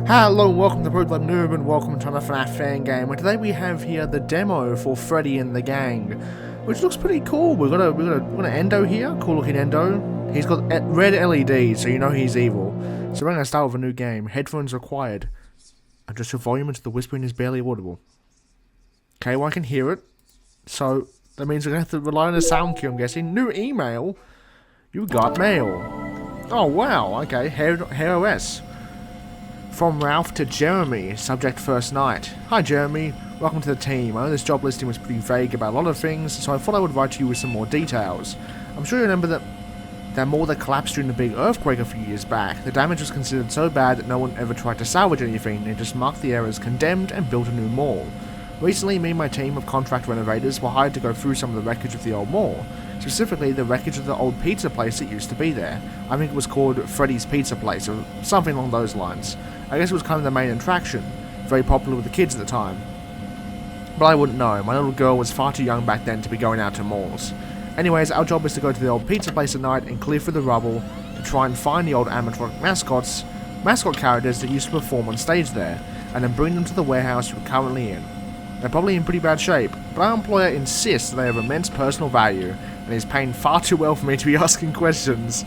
Hello and welcome to TheProPlebNoob and welcome to another FNAF Fangame. And today we have here the demo for Freddy and the gang, which looks pretty cool. We've got an Endo here, cool looking Endo. He's got red LEDs, so you know he's evil. So we're going to start with a new game. Headphones required. Adjust your volume until the whispering is barely audible. Okay, well I can hear it. So that means we're going to have to rely on a sound cue, I'm guessing. New email? You got mail. Oh wow, okay, Hair OS. From Ralph to Jeremy, subject first night. Hi Jeremy, welcome to the team. I know this job listing was pretty vague about a lot of things, so I thought I would write to you with some more details. I'm sure you remember that mall that collapsed during the big earthquake a few years back. The damage was considered so bad that no one ever tried to salvage anything, they just marked the area as condemned and built a new mall. Recently, me and my team of contract renovators were hired to go through some of the wreckage of the old mall. Specifically, the wreckage of the old pizza place that used to be there. I think it was called Freddy's Pizza Place, or something along those lines. I guess it was kind of the main attraction, very popular with the kids at the time. But I wouldn't know, my little girl was far too young back then to be going out to malls. Anyways, our job is to go to the old pizza place at night and clear through the rubble to try and find the old animatronic mascot characters that used to perform on stage there, and then bring them to the warehouse we're currently in. They're probably in pretty bad shape, but our employer insists that they have immense personal value, and he's paying far too well for me to be asking questions.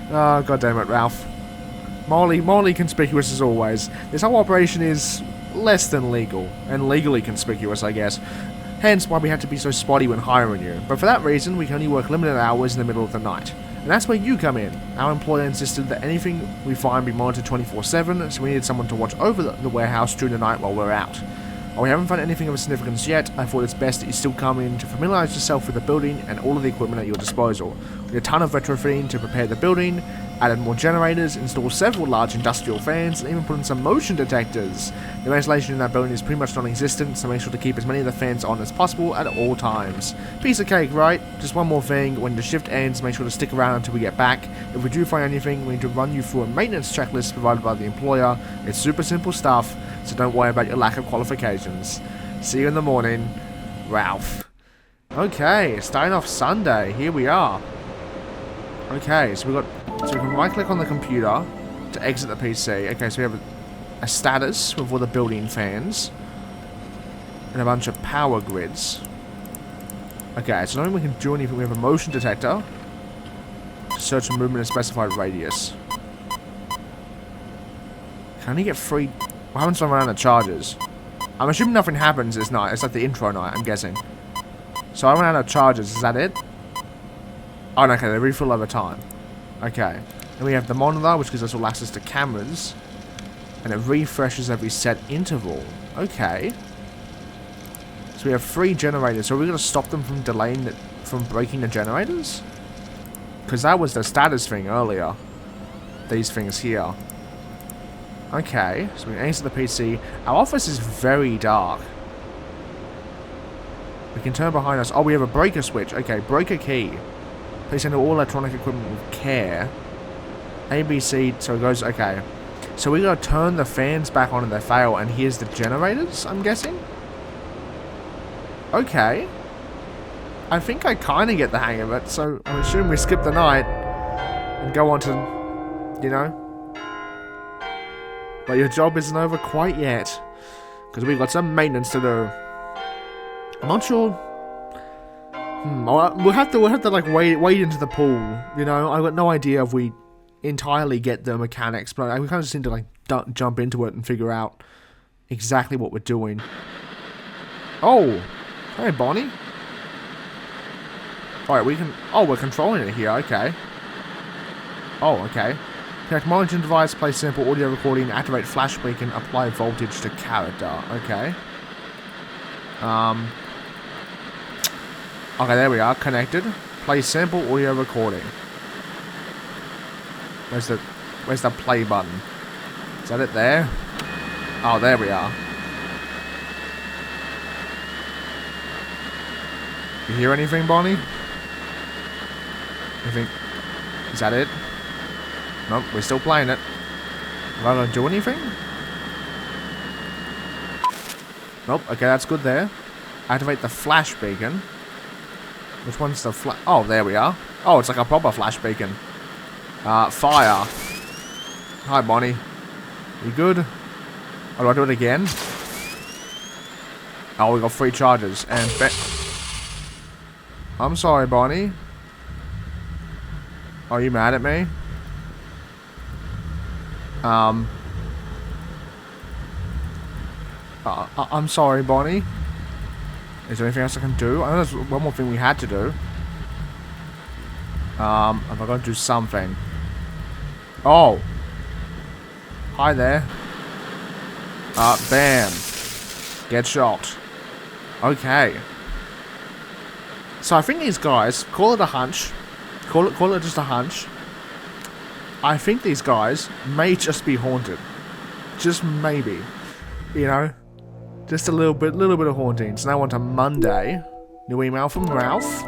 Oh, goddammit, Ralph. Morally conspicuous as always. This whole operation is less than legal, and legally conspicuous, I guess. Hence why we had to be so spotty when hiring you. But for that reason, we can only work limited hours in the middle of the night. And that's where you come in. Our employer insisted that anything we find be monitored 24/7, so we needed someone to watch over the warehouse during the night while we're out. While we haven't found anything of significance yet, I thought it's best that you still come in to familiarise yourself with the building and all of the equipment at your disposal. We did a ton of retrofitting to prepare the building, added more generators, installed several large industrial fans, and even put in some motion detectors. The ventilation in that building is pretty much non-existent, so make sure to keep as many of the fans on as possible at all times. Piece of cake, right? Just one more thing, when the shift ends, make sure to stick around until we get back. If we do find anything, we need to run you through a maintenance checklist provided by the employer. It's super simple stuff, so don't worry about your lack of qualifications. See you in the morning, Ralph. Okay, starting off Sunday, here we are. Okay, so we can right click on the computer to exit the PC. Okay, so we have a status with all the building fans and a bunch of power grids. Okay, so now we can do anything. We have a motion detector to search for movement in a specified radius. Can he get free? What happens when I run out of charges? I'm assuming nothing happens this night. It's like the intro night, I'm guessing. So I run out of charges. Is that it? Oh, no, okay, they refill over time. Okay. Then we have the monitor, which gives us all access to cameras. And it refreshes every set interval. Okay. So we have 3 generators. So are we going to stop them from from breaking the generators? Because that was the status thing earlier. These things here. Okay. So we can exit the PC. Our office is very dark. We can turn behind us. Oh, we have a breaker switch. Okay, breaker key. Please handle all electronic equipment with care. ABC, so it goes, okay. So we gotta turn the fans back on if they fail, and here's the generators, I'm guessing? Okay. I think I kinda get the hang of it, so I'm assuming we skip the night and go on to, you know. But your job isn't over quite yet, because we've got some maintenance to do. I'm not sure. We'll have to like wade into the pool, you know. I've got no idea if we entirely get the mechanics, but we kind of just need to like jump into it and figure out exactly what we're doing. Oh, hey Bonnie. All right, we can. Oh, we're controlling it here. Okay. Oh, okay. Connect monitoring device, play sample audio recording, activate flash beacon, apply voltage to character. Okay. Okay, there we are, connected. Play sample audio recording. Where's the play button? Is that it there? Oh, there we are. You hear anything, Bonnie? Anything? Is that it? Nope, we're still playing it. Am I gonna do anything? Nope, okay, that's good there. Activate the flash beacon. Which one's the flash? Oh, there we are. Oh, it's like a proper flash beacon. Fire. Hi, Bonnie. You good? Oh, do I do it again? Oh, we got 3 charges. And I'm sorry, Bonnie. Are you mad at me? I'm sorry, Bonnie. Is there anything else I can do? I know there's one more thing we had to do. Am I going to do something? Oh. Hi there. Bam. Get shot. Okay. So I think these guys, call it a hunch. Call it just a hunch. I think these guys may just be haunted. Just maybe. You know? Just a little bit of haunting. So now on to Monday. New email from Ralph.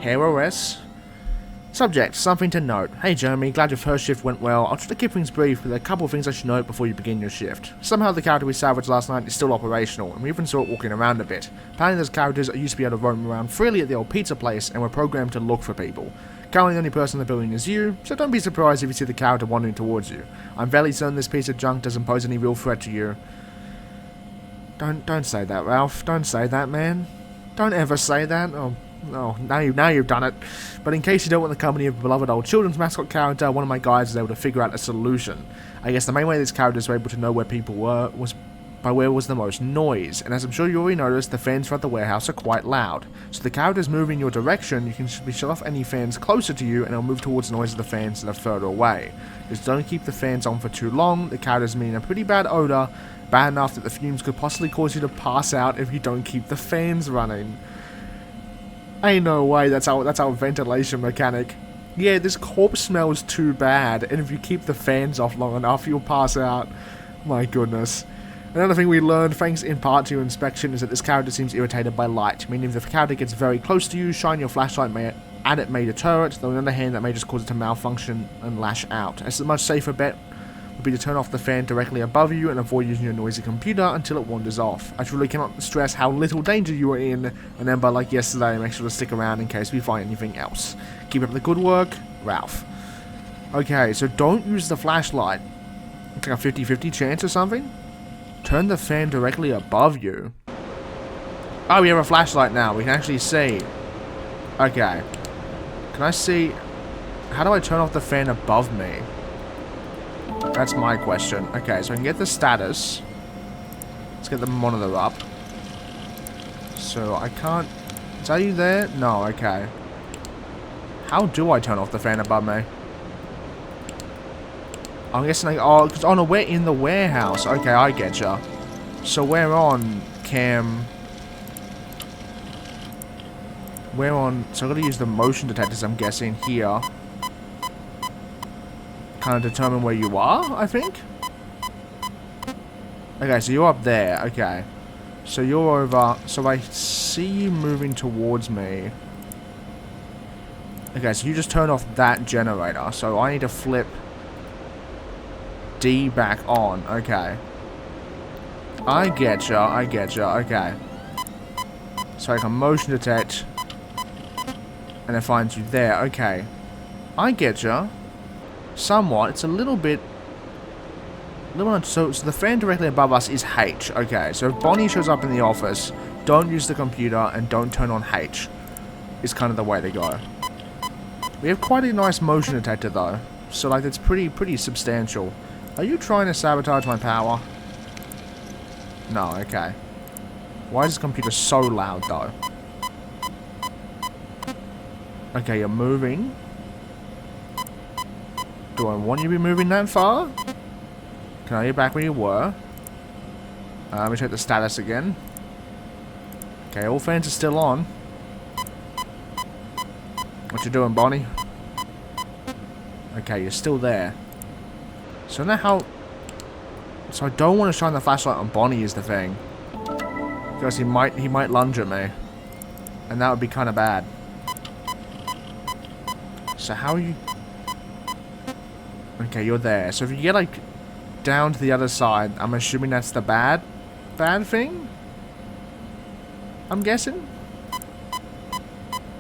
Hair OS. Subject, something to note. Hey Jeremy, glad your first shift went well. I'll try to keep things brief, but there are a couple of things I should note before you begin your shift. Somehow the character we salvaged last night is still operational, and we even saw it walking around a bit. Apparently those characters used to be able to roam around freely at the old pizza place, and were programmed to look for people. Currently the only person in the building is you, so don't be surprised if you see the character wandering towards you. I'm fairly certain this piece of junk doesn't pose any real threat to you. Don't say that, Ralph. Don't say that, man. Don't ever say that. Oh, now you've done it. But in case you don't want the company of a beloved old children's mascot character, one of my guys was able to figure out a solution. I guess the main way these characters were able to know where people were was by where was the most noise, and as I'm sure you already noticed, the fans throughout the warehouse are quite loud. So the characters move in your direction, you can shut off any fans closer to you, and it'll move towards the noise of the fans that are further away. Just don't keep the fans on for too long. The characters mean a pretty bad odor, bad enough that the fumes could possibly cause you to pass out if you don't keep the fans running. Ain't no way that's our ventilation mechanic. Yeah, this corpse smells too bad, and if you keep the fans off long enough, you'll pass out. My goodness. Another thing we learned, thanks in part to your inspection, is that this character seems irritated by light, meaning if the character gets very close to you, shine your flashlight at it may deter it, though on the other hand that may just cause it to malfunction and lash out. As a much safer bet would be to turn off the fan directly above you and avoid using your noisy computer until it wanders off. I truly cannot stress how little danger you are in, and then by like yesterday, make sure to stick around in case we find anything else. Keep up the good work, Ralph. Okay, so don't use the flashlight. It's like a 50-50 chance or something? Turn the fan directly above you. Oh, we have a flashlight now. We can actually see. Okay. Can I see? How do I turn off the fan above me? That's my question. Okay, so I can get the status. Let's get the monitor up. So I can't... Is that you there? No, okay. How do I turn off the fan above me? I'm guessing like, oh, because, oh no, we're in the warehouse. Okay, I getcha. So we're on cam. We're on, so I've got to use the motion detectors, I'm guessing, here. Kind of determine where you are, I think. Okay, so you're up there. Okay. So you're over, so I see you moving towards me. Okay, so you just turned off that generator. So I need to flip D back on. Okay. I getcha. Okay. So I can motion detect. And it finds you there. Okay. I getcha. Somewhat. It's a little bit... So the fan directly above us is H. Okay. So if Bonnie shows up in the office, don't use the computer and don't turn on H. Is kind of the way to go. We have quite a nice motion detector though. So like it's pretty substantial. Are you trying to sabotage my power? No, okay. Why is this computer so loud, though? Okay, you're moving. Do I want you to be moving that far? Can I get back where you were? Let me check the status again. Okay, all fans are still on. What you doing, Bonnie? Okay, you're still there. So now how... So I don't want to shine the flashlight on Bonnie is the thing. Because he might lunge at me. And that would be kind of bad. So how are you... Okay, you're there. So if you get like down to the other side, I'm assuming that's the bad thing? I'm guessing?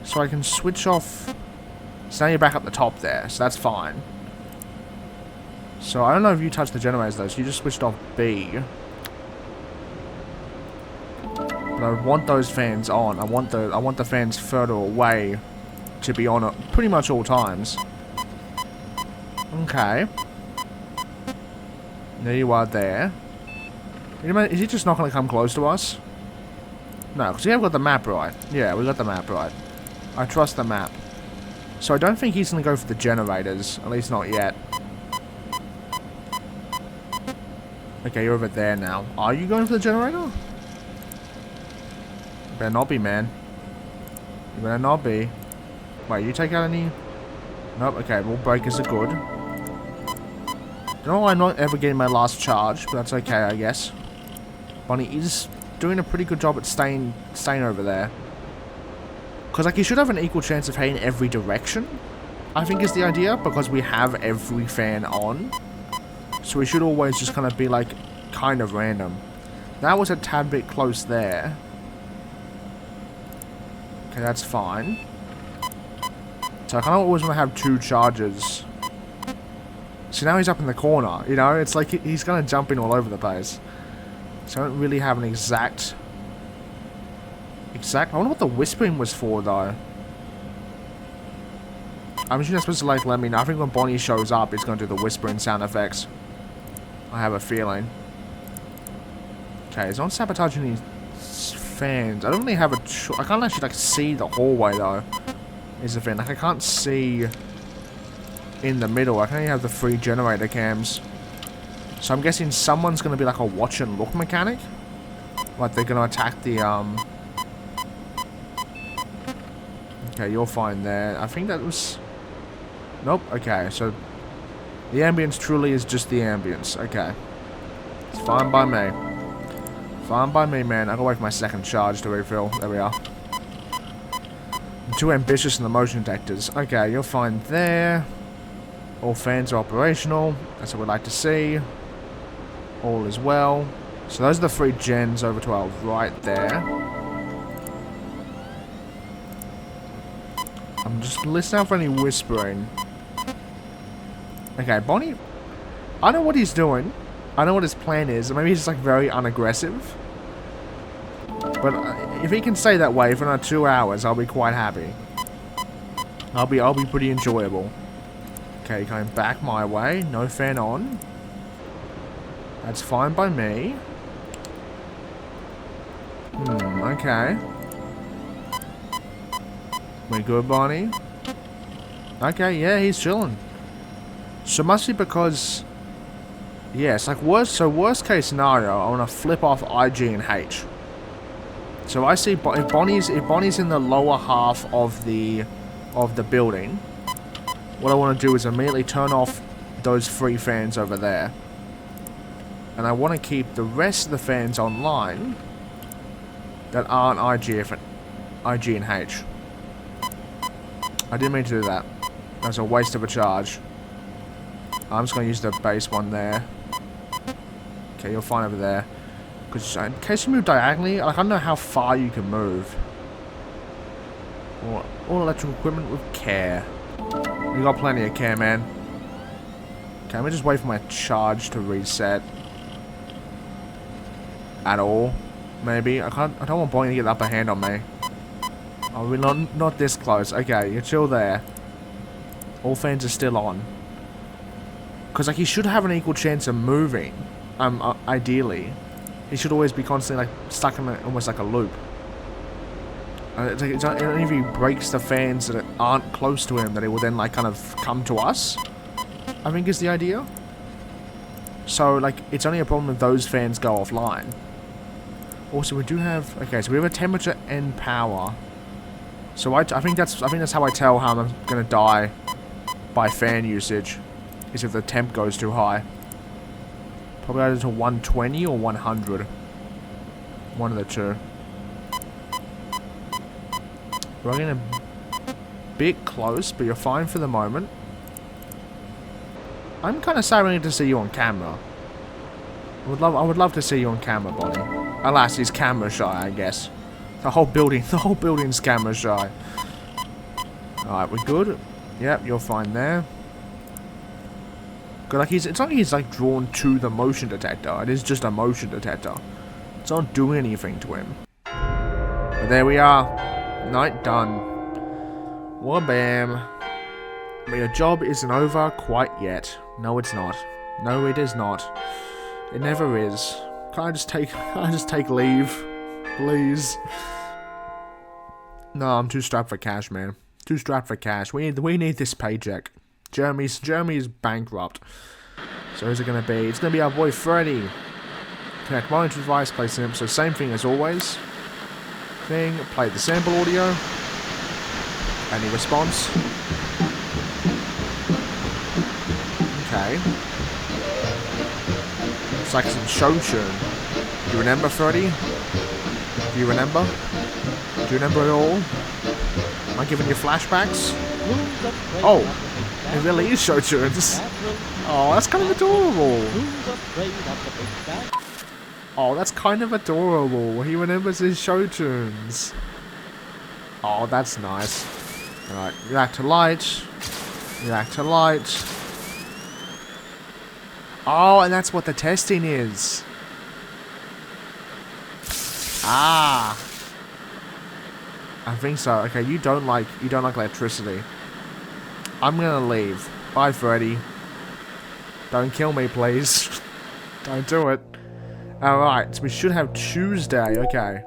So I can switch off... So now you're back up the top there, so that's fine. So I don't know if you touched the generators though, so you just switched off B. But I want those fans on. I want the fans further away to be on at pretty much all times. Okay. There you are there. Is he just not going to come close to us? No, because we have got the map right. Yeah, we got the map right. I trust the map. So I don't think he's going to go for the generators. At least not yet. Okay, you're over there now. Are you going for the generator? You better not be, man. You better not be. Wait, you take out any... Nope, okay, all breakers are good. You know, I'm not ever getting my last charge, but that's okay, I guess. Bonnie is doing a pretty good job at staying over there. Because, like, you should have an equal chance of hitting every direction, I think is the idea, because we have every fan on. So we should always just kind of be, like, kind of random. That was a tad bit close there. Okay, that's fine. So I kind of always want to have 2 charges. So now he's up in the corner, you know? It's like he's kind of jumping all over the place. So I don't really have an exact... I wonder what the whispering was for, though. I'm just supposed to, like, let me know. I think when Bonnie shows up, it's going to do the whispering sound effects. I have a feeling. Okay, he's not sabotaging these fans. I don't really have a I can't actually, like, see the hallway, though. Is the thing. Like, I can't see in the middle. I can only have the 3 generator cams. So I'm guessing someone's going to be, like, a watch and look mechanic. Like, they're going to attack the, Okay, you're fine there. I think that was... Nope, okay, so... The ambience truly is just the ambience. Okay. It's fine by me. Fine by me, man. I gotta wait for my second charge to refill. There we are. I'm too ambitious in the motion detectors. Okay, you're fine there. All fans are operational. That's what we'd like to see. All is well. So those are the 3 gens over 12 right there. I'm just listening out for any whispering. Okay, Bonnie... I know what he's doing. I know what his plan is. Maybe he's just, like, very unaggressive. But if he can stay that way for another 2 hours, I'll be quite happy. I'll be pretty enjoyable. Okay, going back my way. No fan on. That's fine by me. Okay. We good, Bonnie? Okay, yeah, he's chilling. So it must be because... Yes, like worst case scenario, I want to flip off IG and H. So I see if Bonnie's in the lower half of the building, what I want to do is immediately turn off those 3 fans over there. And I want to keep the rest of the fans online that aren't IG and H. I didn't mean to do that. That's a waste of a charge. I'm just going to use the base one there. Okay, you're fine over there. Because in case you move diagonally, like, I don't know how far you can move. All electrical equipment with care. We got plenty of care, man. Okay, let me just wait for my charge to reset. At all. Maybe. I don't want Bonnie to get the upper hand on me. Oh, we're not this close. Okay, you're chill there. All fans are still on. Because, like, he should have an equal chance of moving. Ideally. He should always be constantly, like, stuck in almost like a loop. It's only if he breaks the fans that aren't close to him that he will then, like, kind of come to us. I think is the idea. So, like, it's only a problem if those fans go offline. Also, we do have... Okay, so we have a temperature and power. So I think that's how I tell how I'm gonna die by fan usage, is if the temp goes too high. Probably either to 120 or 100. One of the 2. We're getting a bit close, but you're fine for the moment. I'm kind of sorry to see you on camera. I would love to see you on camera, Bonnie. Alas, he's camera shy, I guess. The whole building's camera shy. Alright, we're good. Yep, you're fine there. Cause like it's not like he's like drawn to the motion detector. It is just a motion detector. It's not doing anything to him. But there we are. Night done. Wabam. But your job isn't over quite yet. No, it's not. No, it is not. It never is. Can I just take leave? Please. No, I'm too strapped for cash, man. Too strapped for cash. We need this paycheck. Jeremy's bankrupt. So who's it gonna be? It's gonna be our boy Freddy. Connect monitor device, play sample. So same thing as always. Play the sample audio. Any response? Okay. It's like some show tune. Do you remember, Freddy? Do you remember? Do you remember it all? Am I giving you flashbacks? Oh, it really is show tunes. Oh, that's kind of adorable. Oh, that's kind of adorable. He remembers his show tunes. Oh, that's nice. Alright, react to light. React to light. Oh, and that's what the testing is. Ah. I think so. Okay, you don't like electricity. I'm gonna leave. Bye, Freddy. Don't kill me, please. Don't do it. Alright, so we should have Tuesday. Okay.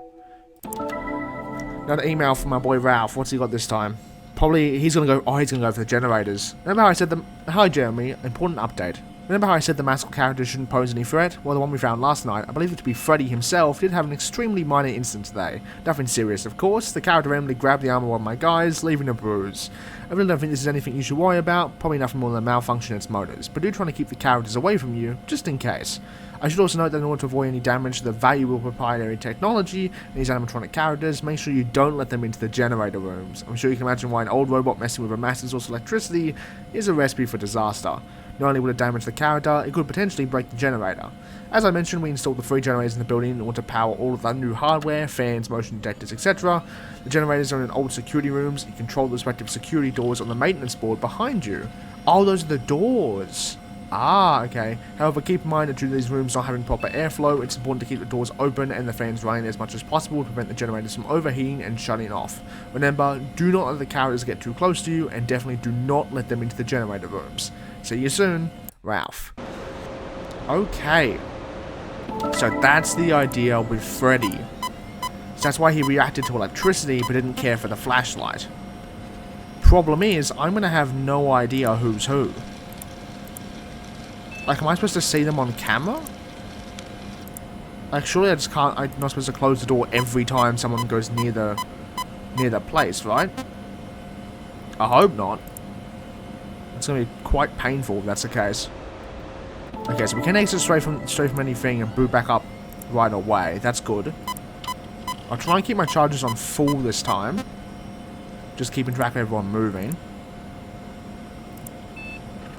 Another email from my boy Ralph. What's he got this time? Probably he's gonna go. Oh, he's gonna go for the generators. Remember how I said Hi, Jeremy. Important update. Remember how I said the mascot character shouldn't pose any threat? Well, the one we found last night, I believe it to be Freddy himself, did have an extremely minor incident today. Nothing serious, of course. The character randomly grabbed the arm of one of my guys, leaving a bruise. I really don't think this is anything you should worry about. Probably nothing more than a malfunction in its motors. But do try to keep the characters away from you, just in case. I should also note that in order to avoid any damage to the valuable proprietary technology in these animatronic characters, make sure you don't let them into the generator rooms. I'm sure you can imagine why an old robot messing with a massive source of electricity is a recipe for disaster. Not only will it damage the character, it could potentially break the generator. As I mentioned, we installed the 3 generators in the building in order to power all of the new hardware, fans, motion detectors, etc. The generators are in old security rooms. You control the respective security doors on the maintenance board behind you. Oh, those are the doors. Ah, okay. However, keep in mind that due to these rooms not having proper airflow, it's important to keep the doors open and the fans running as much as possible to prevent the generators from overheating and shutting off. Remember, do not let the characters get too close to you, and definitely do not let them into the generator rooms. See you soon, Ralph. Okay. So that's the idea with Freddy. So that's why he reacted to electricity but didn't care for the flashlight. Problem is, I'm going to have no idea who's who. Like, am I supposed to see them on camera? Like, surely I just can't... I'm not supposed to close the door every time someone goes near the place, right? I hope not. It's going to be quite painful if that's the case. Okay, so we can exit straight from anything and boot back up right away. That's good. I'll try and keep my charges on full this time. Just keeping track of everyone moving.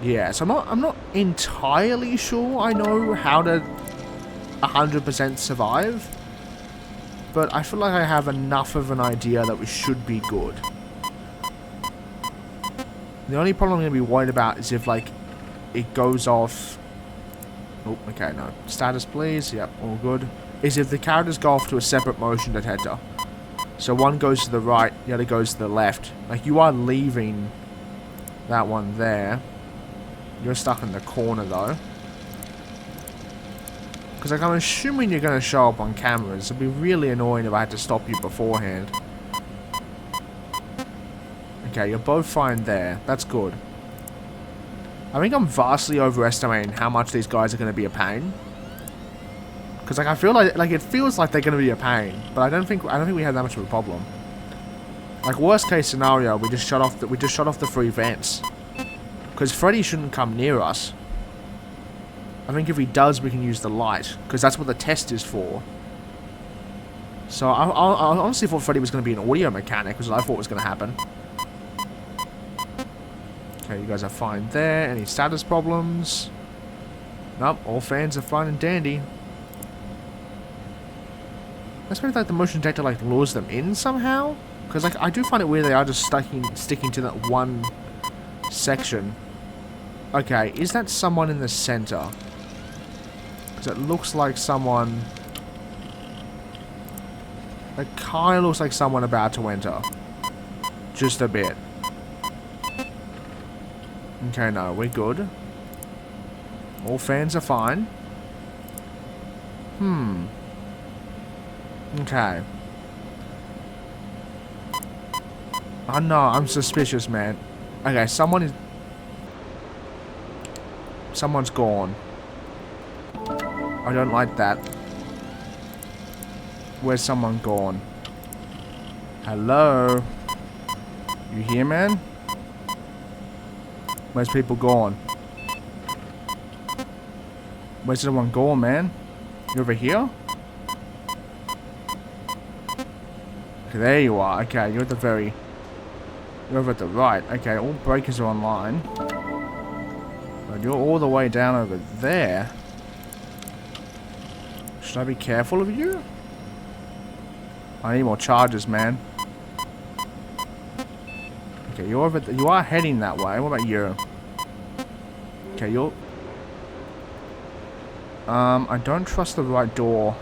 Yeah, so I'm not entirely sure I know how to 100% survive. But I feel like I have enough of an idea that we should be good. The only problem I'm going to be worried about is if, like, it goes off... Oh, okay, no. Status, please. Yep, all good. Is if the characters go off to a separate motion detector. So one goes to the right, the other goes to the left. Like, you are leaving that one there. You're stuck in the corner, though. Because, like, I'm assuming you're going to show up on cameras. It'd be really annoying if I had to stop you beforehand. Okay, you're both fine there. That's good. I think I'm vastly overestimating how much these guys are going to be a pain. Because, like, I feel like it feels like they're going to be a pain, but I don't think we have that much of a problem. Like, worst case scenario, we just shut off the 3 vents. Because Freddy shouldn't come near us. I think if he does, we can use the light, because that's what the test is for. So I honestly thought Freddy was going to be an audio mechanic, which I thought was going to happen. Okay, you guys are fine there. Any status problems? Nope, all fans are fine and dandy. That's maybe like the motion detector like lures them in somehow? Because like I do find it weird they are just sticking to that one section. Okay, is that someone in the center? Because it looks like someone... It kind of looks like someone about to enter. Just a bit. Okay, no, we're good. All fans are fine. Okay. Oh no, I'm suspicious, man. Okay, someone's gone. I don't like that. Where's someone gone? Hello? You here, man? Where's people gone? Where's someone gone, man? You over here? Okay, there you are. Okay, you're at the very... You're over at the right. Okay, all breakers are online. But you're all the way down over there. Should I be careful of you? I need more charges, man. Okay, you're over... You are heading that way. What about you? Okay, you're... I don't trust the right door.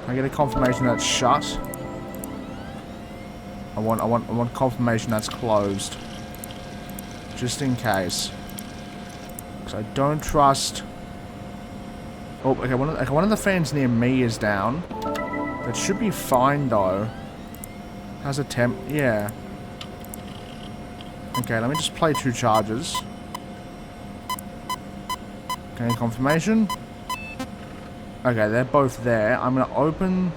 Can I get a confirmation that's shut? I want confirmation that's closed. Just in case. Because I don't trust... Oh, okay, one of the fans near me is down. That should be fine, though. How's a temp? Yeah. Okay, let me just play 2 charges. Okay, confirmation. Okay, they're both there. I'm going to open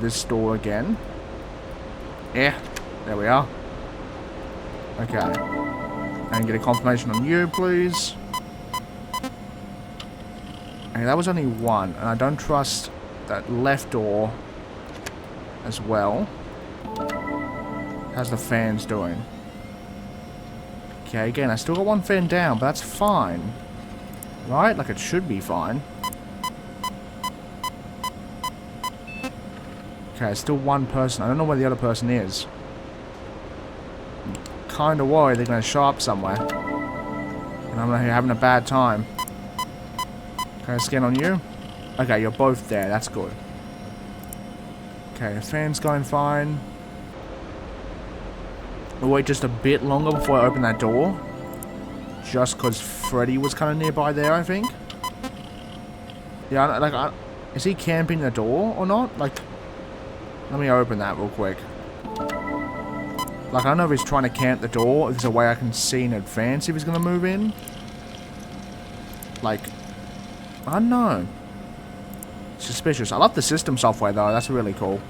this door again. Yeah, there we are. Okay. And get a confirmation on you, please. Okay, that was only 1, and I don't trust that left door as well. How's the fans doing? Okay, again, I still got 1 fan down, but that's fine. Right? Like, it should be fine. Okay, still 1 person. I don't know where the other person is. I'm kinda worried they're gonna show up somewhere. And I'm having a bad time. Can I scan on you? Okay, you're both there. That's good. Okay, the fan's going fine. We'll wait just a bit longer before I open that door. Just because Freddy was kind of nearby there, I think. Yeah, like, is he camping the door or not? Like, let me open that real quick. Like, I don't know if he's trying to camp the door. If there's a way I can see in advance if he's going to move in. Like, I don't know. Suspicious. I love the system software, though. That's really cool.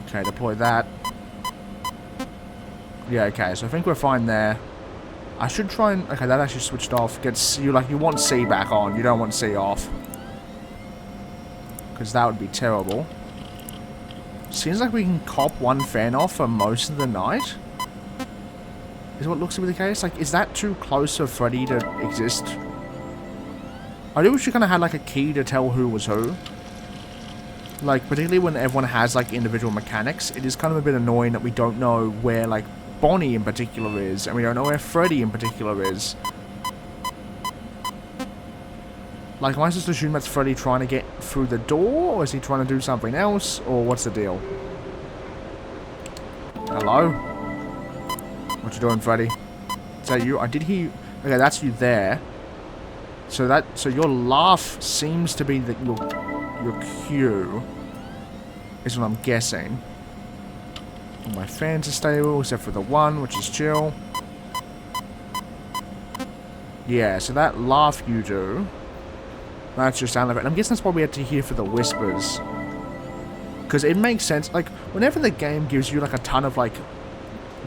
Okay, deploy that. Yeah, okay. So I think we're fine there. I should try and... Okay, that actually switched off. You want C back on. You don't want C off. Because that would be terrible. Seems like we can cop 1 fan off for most of the night. Is what looks to be the case. Like, is that too close for Freddy to exist? I do wish you kind of had, like, a key to tell who was who. Like, particularly when everyone has, like, individual mechanics, it is kind of a bit annoying that we don't know where, like, Bonnie in particular is, and we don't know where Freddy in particular is. Like, am I supposed to assume that's Freddy trying to get through the door, or is he trying to do something else, or what's the deal? Hello? What you doing, Freddy? Is that you? I did hear you. Okay, that's you there. So your laugh seems to be that your cue is what I'm guessing. All my fans are stable except for the 1, which is chill. Yeah, so that laugh you do, that's your sound effect. I'm guessing that's what we had to hear for the whispers. Because it makes sense. Like, whenever the game gives you like a ton of like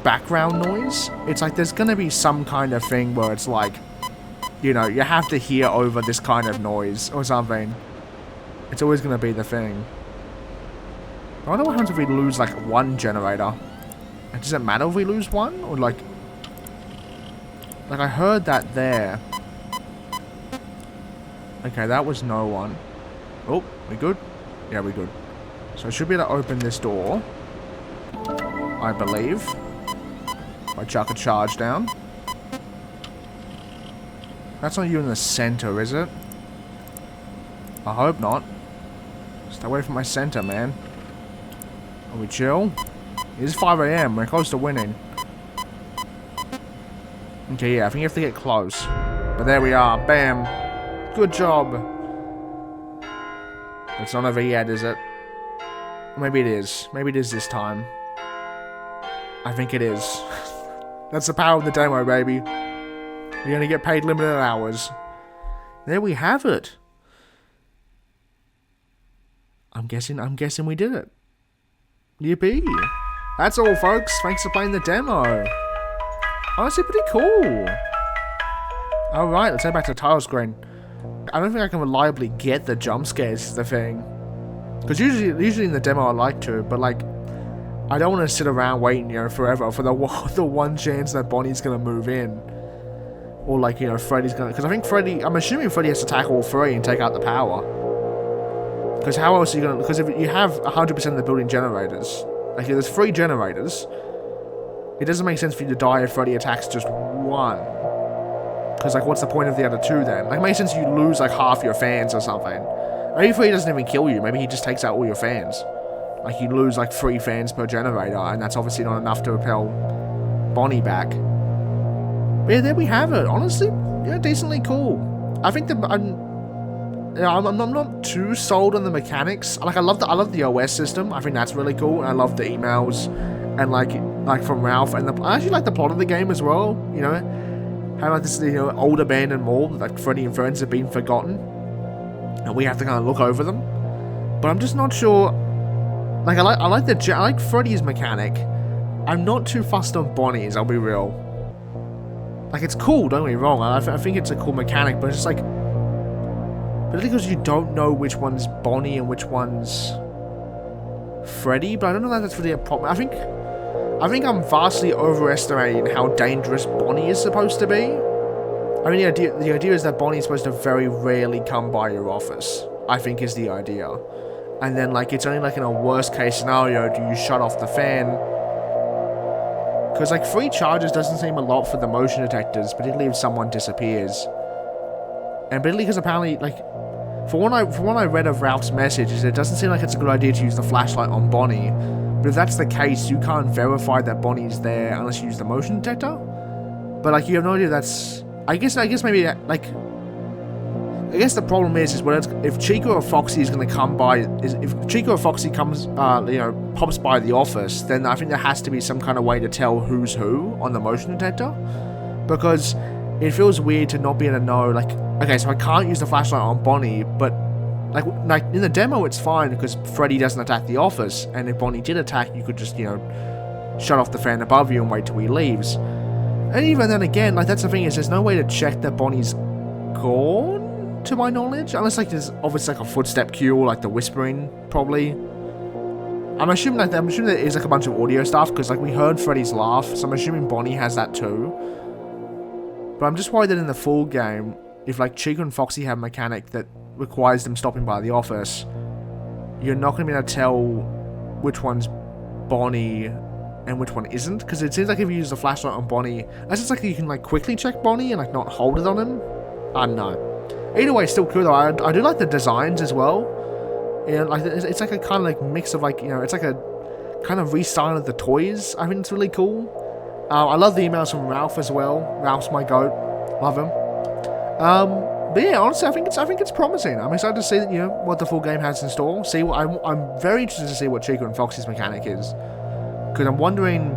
background noise, it's like there's gonna be some kind of thing where it's like, you know, you have to hear over this kind of noise or something. It's always going to be the thing. I wonder what happens if we lose, like, 1 generator. Does it matter if we lose 1? Or, like... Like, I heard that there. Okay, that was no one. Oh, we good? Yeah, we good. So I should be able to open this door. I believe. I chuck a charge down. That's not you in the center, is it? I hope not. Stay away from my center, man. Are we chill? It is 5 AM. We're close to winning. Okay, yeah, I think you have to get close. But there we are. Bam. Good job. It's not over yet, is it? Maybe it is. Maybe it is this time. I think it is. That's the power of the demo, baby. You're gonna get paid limited hours. There we have it. I'm guessing we did it. Yippee. That's all, folks. Thanks for playing the demo. Honestly, pretty cool. Alright, let's head back to the title screen. I don't think I can reliably get the jump scares is the thing. Because usually in the demo I like to, but like, I don't want to sit around waiting, you know, forever for the one chance that Bonnie's gonna move in. Or like, you know, Freddy's gonna... Because I think I'm assuming Freddy has to tackle all three and take out the power. Because how else are you gonna... Because if you have 100% of the building generators, like if there's 3 generators, it doesn't make sense for you to die if Freddy attacks just one. Because like, what's the point of the other 2 then? Like, it makes sense you lose like half your fans or something. Maybe Freddy doesn't even kill you, maybe he just takes out all your fans. Like, you lose like 3 fans per generator, and that's obviously not enough to repel Bonnie back. But yeah, there we have it. Honestly, yeah, decently cool. I think I'm not too sold on the mechanics. Like, I love the OS system. I think that's really cool. And I love the emails and like from Ralph, and I actually like the plot of the game as well. You know, how like this, you know, old abandoned mall, like Freddy and friends have been forgotten, and we have to kind of look over them. But I'm just not sure. Like, I like Freddy's mechanic. I'm not too fussed on Bonnie's. I'll be real. Like, it's cool, don't get me wrong, I think it's a cool mechanic, but it's just like... But because you don't know which one's Bonnie and which one's... Freddy, but I don't know if that's really a problem. I think I'm vastly overestimating how dangerous Bonnie is supposed to be. I mean, the idea is that Bonnie is supposed to very rarely come by your office, I think is the idea. And then, like, it's only like in a worst case scenario do you shut off the fan. Because, like, 3 charges doesn't seem a lot for the motion detectors, particularly if someone disappears. And particularly because apparently, like, for what I read of Ralph's message, is it doesn't seem like it's a good idea to use the flashlight on Bonnie. But if that's the case, you can't verify that Bonnie's there unless you use the motion detector. But, like, you have no idea that's... I guess maybe, like... I guess the problem is if Chico or Foxy is going to come by, if Chico or Foxy comes, you know, pops by the office, then I think there has to be some kind of way to tell who's who on the motion detector, because it feels weird to not be able to know, like, okay, so I can't use the flashlight on Bonnie, but like in the demo it's fine because Freddy doesn't attack the office, and if Bonnie did attack, you could just, you know, shut off the fan above you and wait till he leaves. And even then again, like, that's the thing, is there's no way to check that Bonnie's gone, to my knowledge, unless like there's obviously like a footstep cue or like the whispering, probably. I'm assuming there is like a bunch of audio stuff, because like we heard Freddy's laugh, so I'm assuming Bonnie has that too. But I'm just worried that in the full game, if like Chico and Foxy have a mechanic that requires them stopping by the office, you're not going to be able to tell which one's Bonnie and which one isn't, because it seems like if you use the flashlight on Bonnie, unless it's like you can like quickly check Bonnie and like not hold it on him. I don't know. Either way, still cool though. I do like the designs as well. Yeah, like it's like a kind of like mix of like, you know, it's like a kind of restyling of the toys. I think it's really cool. I love the emails from Ralph as well. Ralph's my goat. Love him. But yeah, honestly, I think it's promising. I'm excited to see that, you know, what the full game has in store. See what I'm very interested to see what Chico and Foxy's mechanic is, because I'm wondering,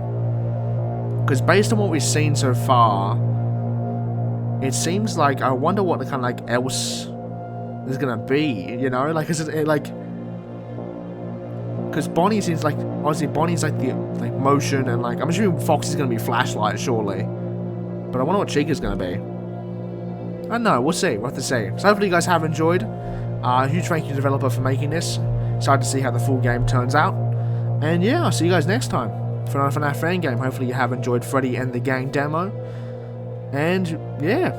because based on what we've seen so far, it seems like, I wonder what the kind of like else is gonna be, you know, like, is it like, because Bonnie seems like, honestly, Bonnie's like the like motion, and like I'm assuming Foxy's gonna be flashlight surely, but I wonder what Chica's gonna be. I don't know, we'll see, we'll have to see. So hopefully you guys have enjoyed. Huge thank you to the developer for making this. Excited to see how the full game turns out, and yeah, I'll see you guys next time for another FNAF Fangame. Hopefully you have enjoyed Freddy and the Gang demo. And yeah,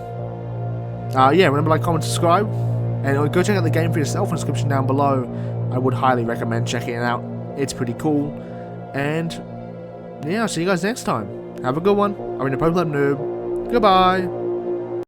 remember, like, comment, subscribe, and go check out the game for yourself in the description down below. I would highly recommend checking it out. It's pretty cool. And yeah, I'll see you guys next time. Have a good one. I've been TheProPlebNoob. Goodbye.